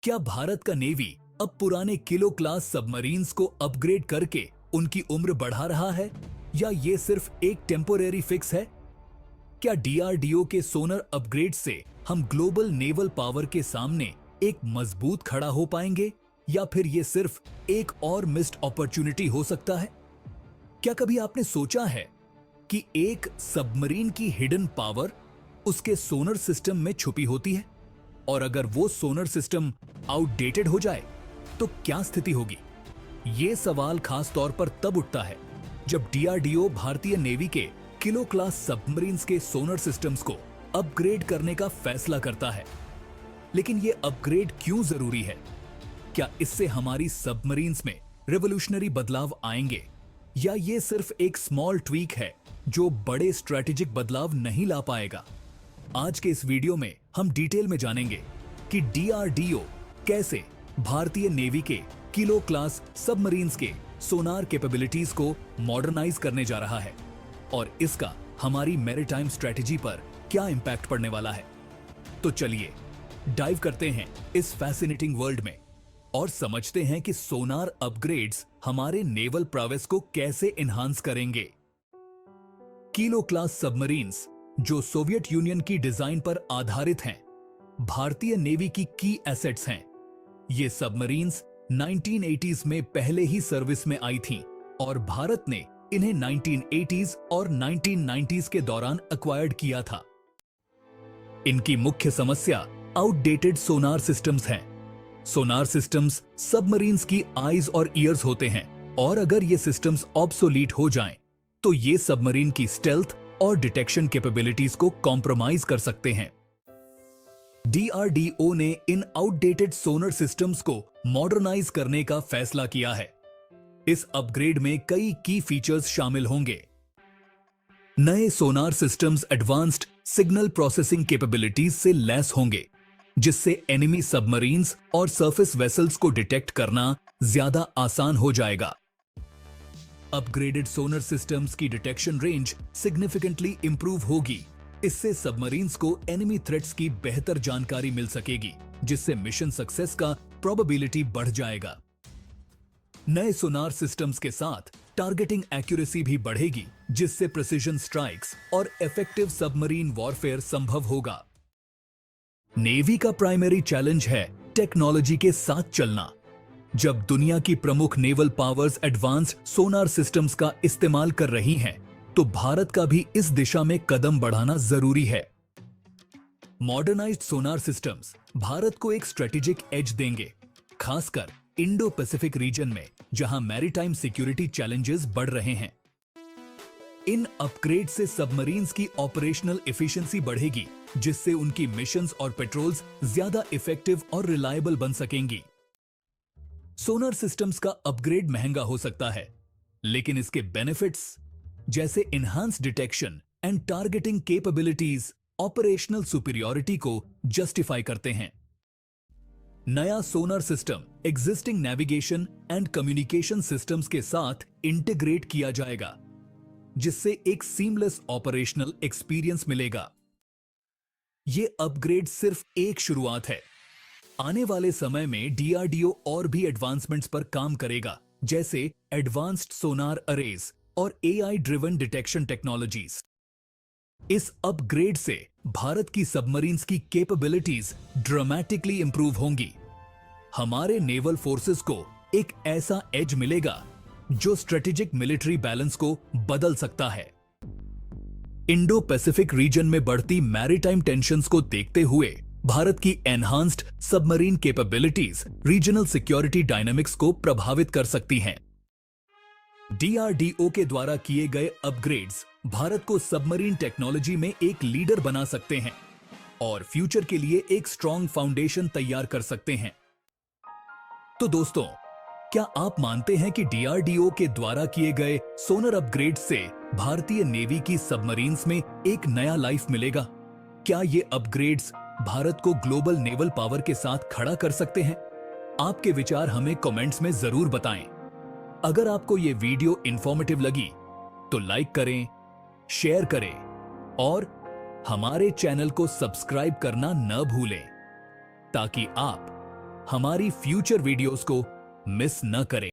क्या भारत का नेवी अब पुराने किलो क्लास सबमरीन्स को अपग्रेड करके उनकी उम्र बढ़ा रहा है, या ये सिर्फ एक टेम्पोरेरी फिक्स है? क्या डीआरडीओ के सोनर अपग्रेड से हम ग्लोबल नेवल पावर के सामने एक मजबूत खड़ा हो पाएंगे, या फिर ये सिर्फ एक और मिस्ड अपॉर्चुनिटी हो सकता है? क्या कभी आपने सोचा है कि एक सबमरीन की हिडन पावर उसके सोनर सिस्टम में छुपी होती है, और अगर वो सोनर सिस्टम आउटडेटेड हो जाए तो क्या स्थिति होगी? ये सवाल खास तौर पर तब उठता है जब डीआरडीओ भारतीय नेवी के किलो क्लास सबमरीन्स के सोनर सिस्टम्स को अपग्रेड करने का फैसला करता है। लेकिन ये अपग्रेड क्यों जरूरी है? क्या इससे हमारी सबमरीन्स में रेवोल्यूशनरी बदलाव आएंगे, या ये सिर्फ एक स्मॉल ट्वीक है जो बड़े स्ट्रेटेजिक बदलाव नहीं ला पाएगा? आज के इस वीडियो में हम डिटेल में जानेंगे कि डीआरडीओ कैसे भारतीय नेवी के किलो क्लास सबमरीन्स के सोनार कैपेबिलिटीज को मॉडर्नाइज करने जा रहा है, और इसका हमारी मैरीटाइम स्ट्रेटेजी पर क्या इंपैक्ट पड़ने वाला है। तो चलिए डाइव करते हैं इस फैसिनेटिंग वर्ल्ड में और समझते हैं कि सोनार अपग्रेड्स हमारे नेवल प्रॉवेस को कैसे एनहांस करेंगे। किलो क्लास सबमरीन्स, जो सोवियत यूनियन की डिजाइन पर आधारित हैं, भारतीय नेवी की एसेट्स हैं। ये सबमरीन्स 1980s में पहले ही सर्विस में आई थीं, और भारत ने इन्हें 1980s और 1990s के दौरान एक्वायर्ड किया था। इनकी मुख्य समस्या आउटडेटेड सोनार सिस्टम्स हैं। सोनार सिस्टम्स सबमरीन्स की आईज और ईयर्स होते हैं, और अगर ये सिस्टम्स ऑब्सोलीट हो जाएं, तो ये सबमरीन की स्टेल्थ और डिटेक्शन कैपेबिलिटीज को कॉम्प्रोमाइज कर सकते हैं। डीआरडीओ ने इन आउटडेटेड सोनर सिस्टम्स को मॉडर्नाइज करने का फैसला किया है। इस अपग्रेड में कई की फीचर्स शामिल होंगे। नए sonar systems advanced signal processing capabilities से लैस होंगे, जिससे एनिमी सबमरीन्स और सरफेस वेसल्स को डिटेक्ट करना ज्यादा आसान हो जाएगा। अपग्रेडेड सोनर सिस्टम्स की डिटेक्शन रेंज सिग्निफिकेंटली इंप्रूव होगी। इससे सबमरीन्स को एनिमी थ्रेट्स की बेहतर जानकारी मिल सकेगी, जिससे मिशन सक्सेस का प्रोबेबिलिटी बढ़ जाएगा। नए सोनार सिस्टम्स के साथ टारगेटिंग एक्यूरेसी भी बढ़ेगी, जिससे प्रिसिजन स्ट्राइक्स और इफेक्टिव सबमरीन वॉरफेयर संभव होगा। नेवी का प्राइमरी चैलेंज है टेक्नोलॉजी के साथ चलना। जब दुनिया की प्रमुख नेवल पावर्स एडवांस्ड सोनार सिस्टम्स का इस्तेमाल कर रही हैं, तो भारत का भी इस दिशा में कदम बढ़ाना जरूरी है। मॉडर्नाइज्ड सोनार सिस्टम्स भारत को एक स्ट्रेटेजिक एज देंगे, खासकर इंडो पैसिफिक रीजन में, जहां मैरीटाइम सिक्योरिटी चैलेंजेस बढ़ रहे हैं। इन अपग्रेड से सबमरीन्स की ऑपरेशनल एफिशिएंसी बढ़ेगी, जिससे उनकी मिशंस और पेट्रोल्स ज्यादा इफेक्टिव और रिलायबल बन सकेंगी। सोनार सिस्टम्स का अपग्रेड महंगा हो सकता है, लेकिन इसके बेनिफिट्स जैसे enhance detection and targeting capabilities operational superiority को जस्टिफाई करते हैं। नया sonar system existing navigation and communication systems के साथ इंटीग्रेट किया जाएगा, जिससे एक सीमलेस ऑपरेशनल एक्सपीरियंस मिलेगा। यह अपग्रेड सिर्फ एक शुरुआत है। आने वाले समय में डीआरडीओ और भी एडवांसमेंट्स पर काम करेगा, जैसे एडवांस्ड सोनार अरेज और एआई ड्रिवन डिटेक्शन टेक्नोलॉजीज। इस अपग्रेड से भारत की सबमरीन्स की कैपेबिलिटीज ड्रामेटिकली इंप्रूव होंगी। हमारे नेवल फोर्सेस को एक ऐसा एज मिलेगा जो स्ट्रेटेजिक मिलिट्री बैलेंस को बदल सकता है। इंडो पैसिफिक रीजन में बढ़ती मैरीटाइम टेंशंस को देखते हुए भारत की enhanced submarine capabilities regional security dynamics को प्रभावित कर सकती हैं। डीआरडीओ के द्वारा किए गए अपग्रेड्स भारत को सबमरीन टेक्नोलॉजी में एक लीडर बना सकते हैं और फ्यूचर के लिए एक स्ट्रॉन्ग फाउंडेशन तैयार कर सकते हैं। तो दोस्तों, क्या आप मानते हैं कि डीआरडीओ के द्वारा किए गए सोनर अपग्रेड से भारतीय नेवी की सबमरीन्स में एक नया लाइफ मिलेगा? क्या ये अपग्रेड्स भारत को ग्लोबल नेवल पावर के साथ खड़ा कर सकते हैं? आपके विचार हमें कमेंट्स में जरूर बताएं। अगर आपको ये वीडियो इंफॉर्मेटिव लगी तो लाइक करें, शेयर करें और हमारे चैनल को सब्सक्राइब करना न भूलें, ताकि आप हमारी फ्यूचर वीडियोस को मिस न करें।